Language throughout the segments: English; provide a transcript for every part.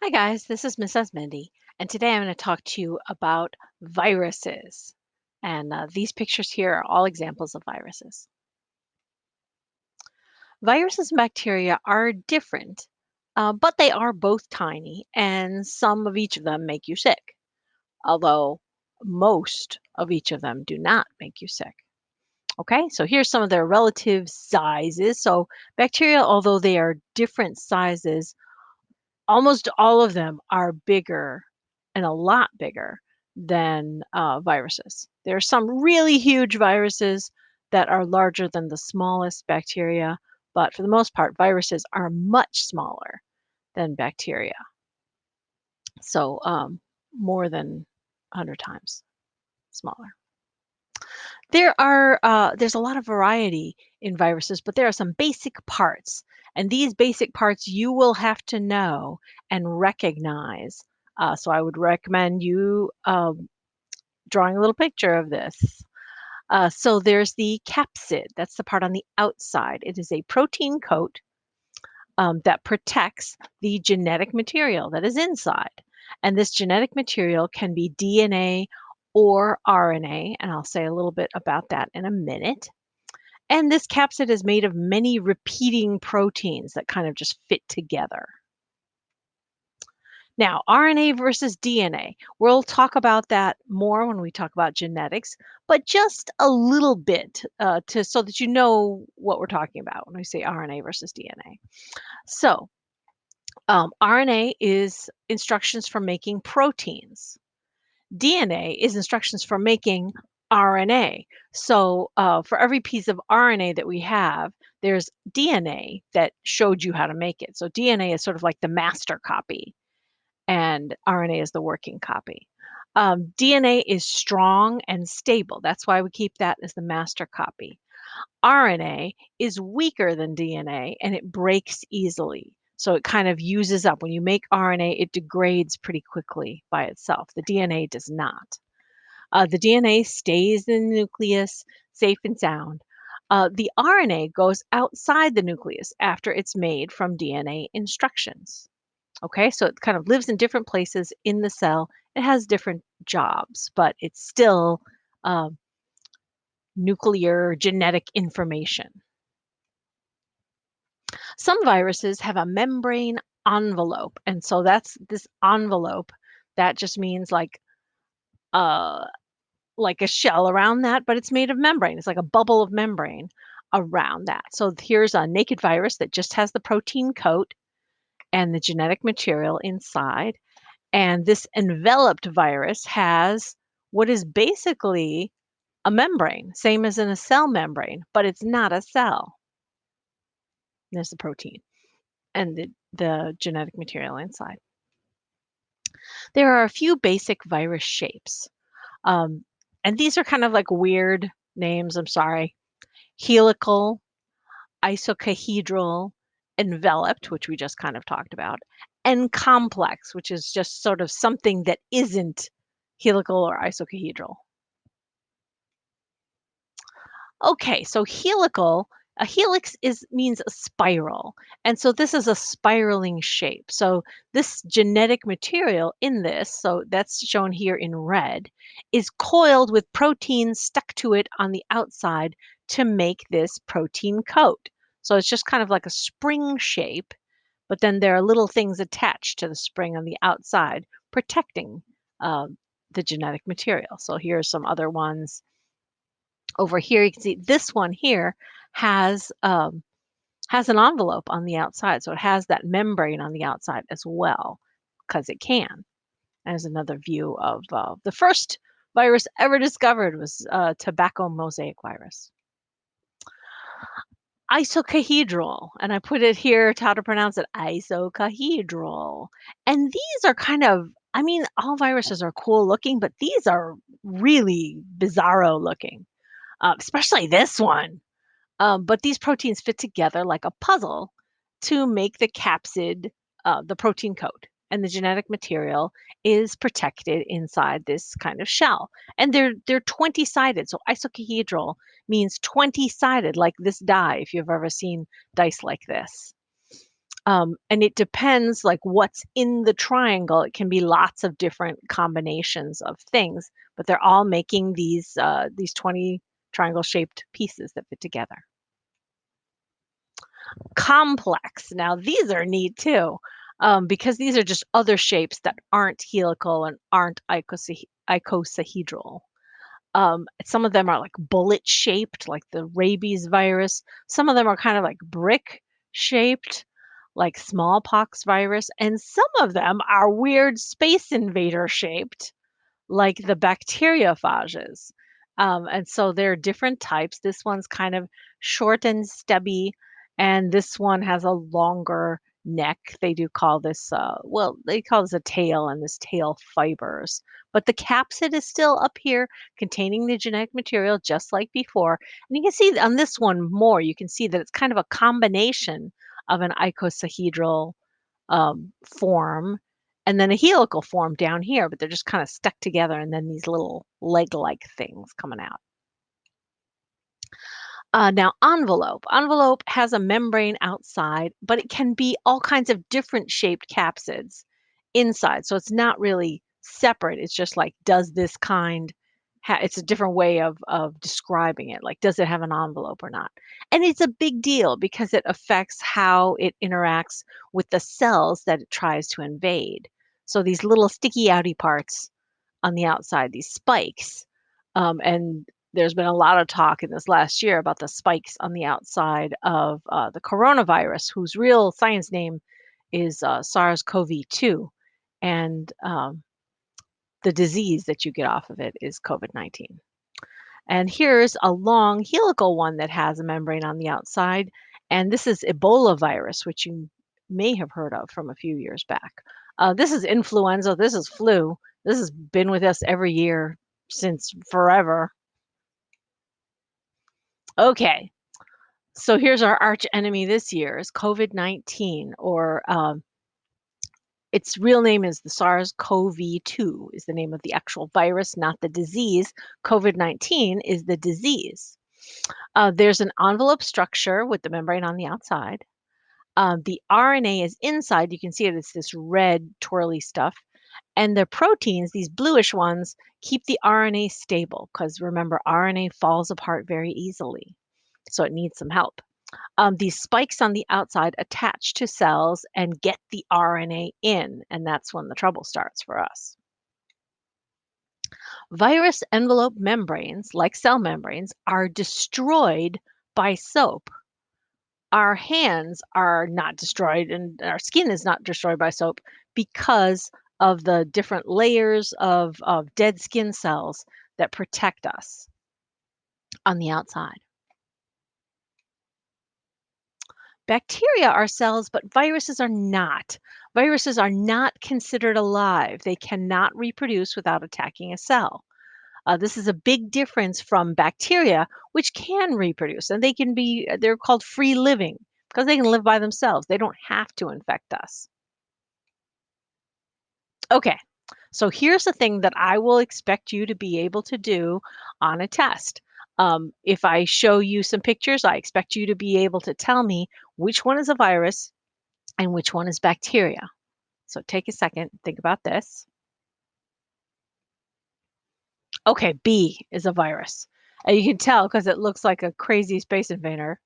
Hi, guys, this is Mrs. Mindy, and today I'm going to talk to you about viruses. And these pictures here are all examples of viruses. Viruses and bacteria are different, but they are both tiny, and some of each of them make you sick, although most of each of them do not make you sick. Okay, so here's some of their relative sizes. So, bacteria, although they are different sizes, almost all of them are bigger and a lot bigger than viruses. There are some really huge viruses that are larger than the smallest bacteria, but for the most part, viruses are much smaller than bacteria. So more than 100 times smaller. There's a lot of variety in viruses, but there are some basic parts, and these basic parts you will have to know and recognize. So I would recommend you drawing a little picture of this. So there's the capsid. That's the part on the outside. It is a protein coat that protects the genetic material that is inside. And this genetic material can be DNA or RNA, and I'll say a little bit about that in a minute. And this capsid is made of many repeating proteins that kind of just fit together. Now, RNA versus DNA. We'll talk about that more when we talk about genetics, but just a little bit to so that you know what we're talking about when we say RNA versus DNA. So, RNA is instructions for making proteins. DNA is instructions for making RNA. So, for every piece of RNA that we have, there's DNA that showed you how to make it. So, DNA is sort of like the master copy, and RNA is the working copy. DNA is strong and stable. That's why we keep that as the master copy. RNA is weaker than DNA and it breaks easily. So it kind of uses up. When you make RNA, it degrades pretty quickly by itself. The DNA does not. The DNA stays in the nucleus safe and sound. The RNA goes outside the nucleus after it's made from DNA instructions. Okay, so it kind of lives in different places in the cell. It has different jobs, but it's still uh, nuclear genetic information. Some viruses have a membrane envelope, and so that's this envelope that just means uh like a shell around that, but it's made of membrane. It's like a bubble of membrane around that. So here's a naked virus that just has the protein coat and the genetic material inside. And this enveloped virus has what is basically a membrane, same as in a cell membrane, but it's not a cell. There's the protein and the genetic material inside. There are a few basic virus shapes. Um, and these are kind of like weird names, I'm sorry. Helical, isocahedral, enveloped, which we just kind of talked about, and complex, which is just sort of something that isn't helical or isocahedral. Okay, so helical, a helix is means a spiral. And so this is a spiraling shape. So this genetic material in this, so that's shown here in red, is coiled with proteins stuck to it on the outside to make this protein coat. So it's just kind of like a spring shape, but then there are little things attached to the spring on the outside protecting uh, the genetic material. So here are some other ones over here. You can see this one here has has an envelope on the outside, so it has that membrane on the outside as well, because it can. There's another view of the first virus ever discovered was tobacco mosaic virus. Isocahedral, and I put it here to how to pronounce it, isocahedral. And these are kind of, I mean, all viruses are cool looking, but these are really bizarro looking, especially this one. But these proteins fit together like a puzzle to make the capsid, the protein coat. And the genetic material is protected inside this kind of shell. And they're 20-sided. So isocahedral means 20-sided, like this die, if you've ever seen dice like this. And it depends like what's in the triangle. It can be lots of different combinations of things, but they're all making these 20 triangle shaped pieces that fit together. Complex. Now these are neat too, because these are just other shapes that aren't helical and aren't icosahedral. Some of them are like bullet shaped, like the rabies virus. Some of them are kind of like brick shaped, like smallpox virus. And some of them are weird space invader shaped, like the bacteriophages. And so there are different types. This one's kind of short and stubby, and this one has a longer neck. They do call this, well, they call this a tail and this tail fibers. But the capsid is still up here containing the genetic material just like before. And you can see on this one more, you can see that it's kind of a combination of an icosahedral form and then a helical form down here, but they're just kind of stuck together and then these little leg-like things coming out. Now, envelope. Envelope has a membrane outside, but it can be all kinds of different shaped capsids inside. So it's not really separate. It's just like, does this kind it's a different way of describing it. Like, does it have an envelope or not? And it's a big deal because it affects how it interacts with the cells that it tries to invade. So these little sticky outy parts on the outside, these spikes. And there's been a lot of talk in this last year about the spikes on the outside of the coronavirus, whose real science name is SARS-CoV-2. And the disease that you get off of it is COVID-19. And here's a long helical one that has a membrane on the outside. And this is Ebola virus, which you may have heard of from a few years back. This is influenza. This is flu. This has been with us every year since forever. Okay, so here's our arch enemy this year is COVID-19, or its real name is the SARS-CoV-2 is the name of the actual virus, not the disease. COVID-19 is the disease. There's an envelope structure with the membrane on the outside. The RNA is inside. You can see it. It's this red twirly stuff. And the proteins, these bluish ones, keep the RNA stable because remember, RNA falls apart very easily. So it needs some help. These spikes on the outside attach to cells and get the RNA in, and that's when the trouble starts for us. Virus envelope membranes, like cell membranes, are destroyed by soap. Our hands are not destroyed, and our skin is not destroyed by soap because of the different layers of dead skin cells that protect us on the outside. Bacteria are cells, but viruses are not. Viruses are not considered alive. They cannot reproduce without attacking a cell. This is a big difference from bacteria, which can reproduce, and they're called free living because they can live by themselves. They don't have to infect us. Okay, so here's the thing that I will expect you to be able to do on a test. If I show you some pictures, I expect you to be able to tell me which one is a virus and which one is bacteria. So take a second, think about this. Okay, B is a virus. And you can tell because it looks like a crazy space invader.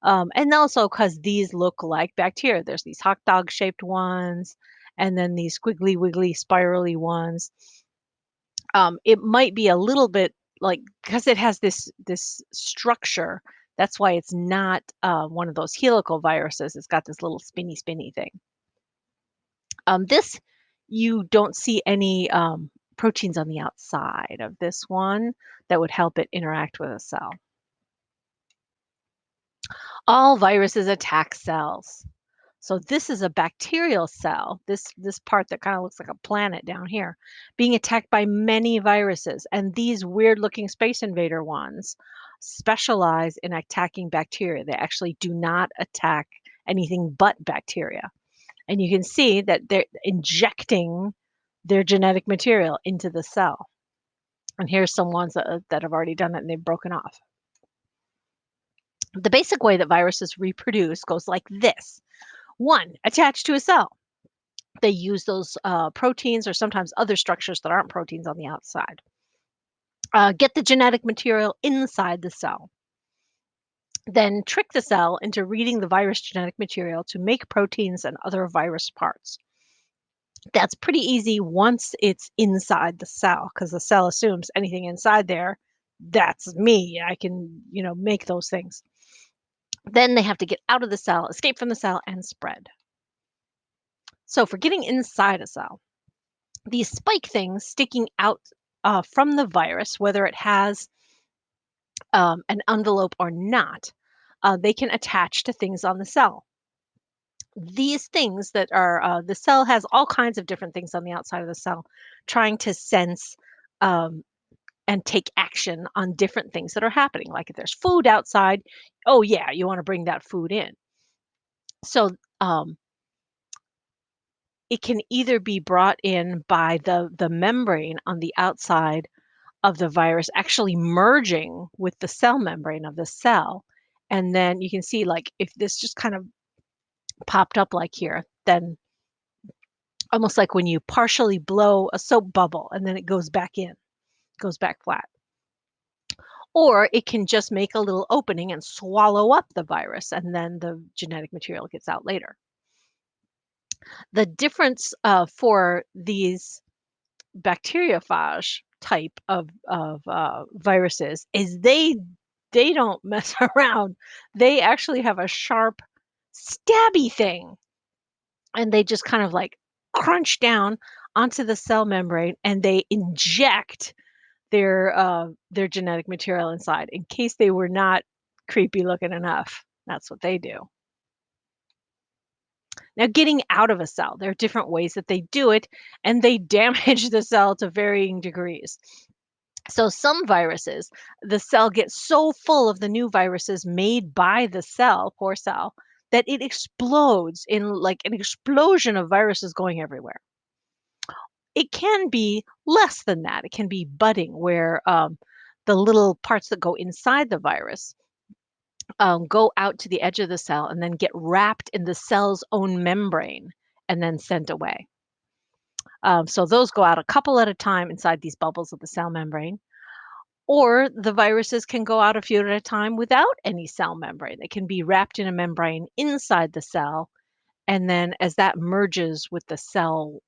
And also because these look like bacteria. There's these hot dog shaped ones, and then these squiggly wiggly spirally ones. It might be a little bit like because it has this structure. That's why it's not one of those helical viruses. It's got this little spinny thing. This, you don't see any proteins on the outside of this one that would help it interact with a cell. All viruses attack cells. So this is a bacterial cell, this part that kind of looks like a planet down here, being attacked by many viruses. And these weird looking space invader ones specialize in attacking bacteria. They actually do not attack anything but bacteria. And you can see that they're injecting their genetic material into the cell. And here's some ones that have already done it and they've broken off. The basic way that viruses reproduce goes like this. One, attached to a cell. They use those proteins or sometimes other structures that aren't proteins on the outside. Get the genetic material inside the cell. Then trick the cell into reading the virus genetic material to make proteins and other virus parts. That's pretty easy once it's inside the cell because the cell assumes anything inside there, that's me. I can, make those things. Then they have to get out of the cell, escape from the cell, and spread. So for getting inside a cell, these spike things sticking out from the virus, whether it has an envelope or not, they can attach to things on the cell. These things that are, the cell has all kinds of different things on the outside of the cell trying to sense um, and take action on different things that are happening. Like if there's food outside, oh, yeah, you want to bring that food in. So um, it can either be brought in by the membrane on the outside of the virus actually merging with the cell membrane of the cell. And then you can see, like, if this just kind of popped up like here, then almost like when you partially blow a soap bubble and then it goes back in, goes back flat. Or it can just make a little opening and swallow up the virus, and then the genetic material gets out later. The difference for these bacteriophage type of viruses is they don't mess around. They actually have a sharp, stabby thing, and they just kind of like crunch down onto the cell membrane, and they inject their genetic material inside in case they were not creepy looking enough. That's what they do. Now, getting out of a cell, there are different ways that they do it, and they damage the cell to varying degrees. So some viruses, the cell gets so full of the new viruses made by the cell, poor cell, that it explodes in like an explosion of viruses going everywhere. It can be less than that. It can be budding, where the little parts that go inside the virus go out to the edge of the cell and then get wrapped in the cell's own membrane and then sent away. So those go out a couple at a time inside these bubbles of the cell membrane. Or the viruses can go out a few at a time without any cell membrane. They can be wrapped in a membrane inside the cell, and then as that merges with the cell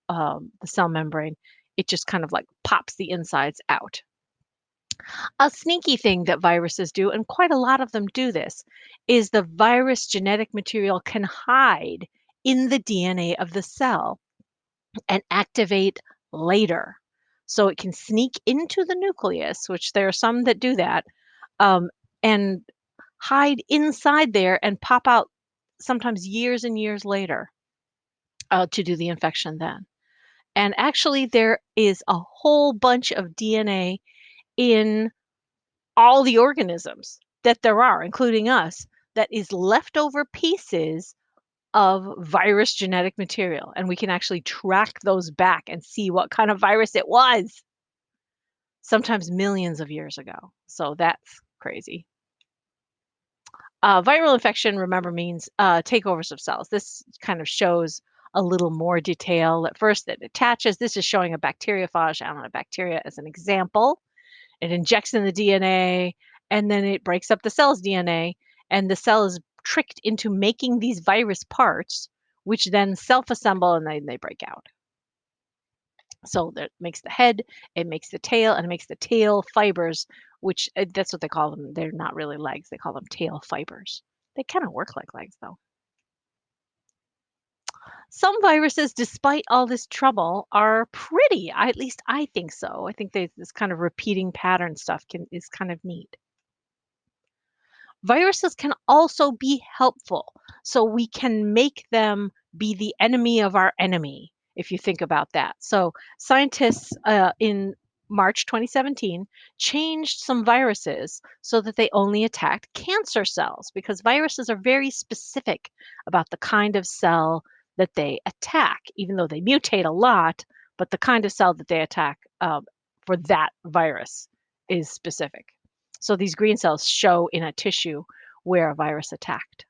membrane, it just kind of like pops the insides out. A sneaky thing that viruses do, and quite a lot of them do this, is the virus genetic material can hide in the DNA of the cell and activate later. So it can sneak into the nucleus, which there are some that do that, um, and hide inside there and pop out sometimes years and years later to do the infection then. And actually, there is a whole bunch of DNA in all the organisms that there are, including us, that is leftover pieces of virus genetic material. And we can actually track those back and see what kind of virus it was, sometimes millions of years ago. So that's crazy. Viral infection, remember, means takeovers of cells. This kind of shows a little more detail. At first, it attaches. This is showing a bacteriophage. I don't know, bacteria as an example. It injects in the DNA, and then it breaks up the cell's DNA, and the cell is tricked into making these virus parts, which then self-assemble and then they break out. So that makes the head, it makes the tail, and it makes the tail fibers, which that's what they call them. They're not really legs. They call them tail fibers. They kind of work like legs, though. Some viruses, despite all this trouble, are pretty. At least I think so. I think this kind of repeating pattern stuff is kind of neat. Viruses can also be helpful. So we can make them be the enemy of our enemy, if you think about that. So scientists in March 2017 changed some viruses so that they only attacked cancer cells because viruses are very specific about the kind of cell that they attack, even though they mutate a lot, but the kind of cell that they attack for that virus is specific. So these green cells show in a tissue where a virus attacked.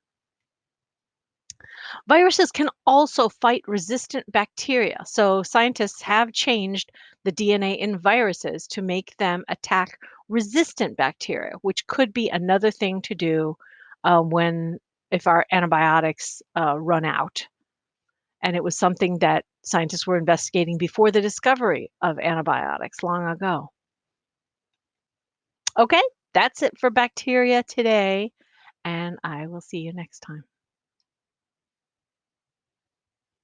Viruses can also fight resistant bacteria. So, scientists have changed the DNA in viruses to make them attack resistant bacteria, which could be another thing to do when if our antibiotics run out. And it was something that scientists were investigating before the discovery of antibiotics long ago. Okay, that's it for bacteria today, and I will see you next time.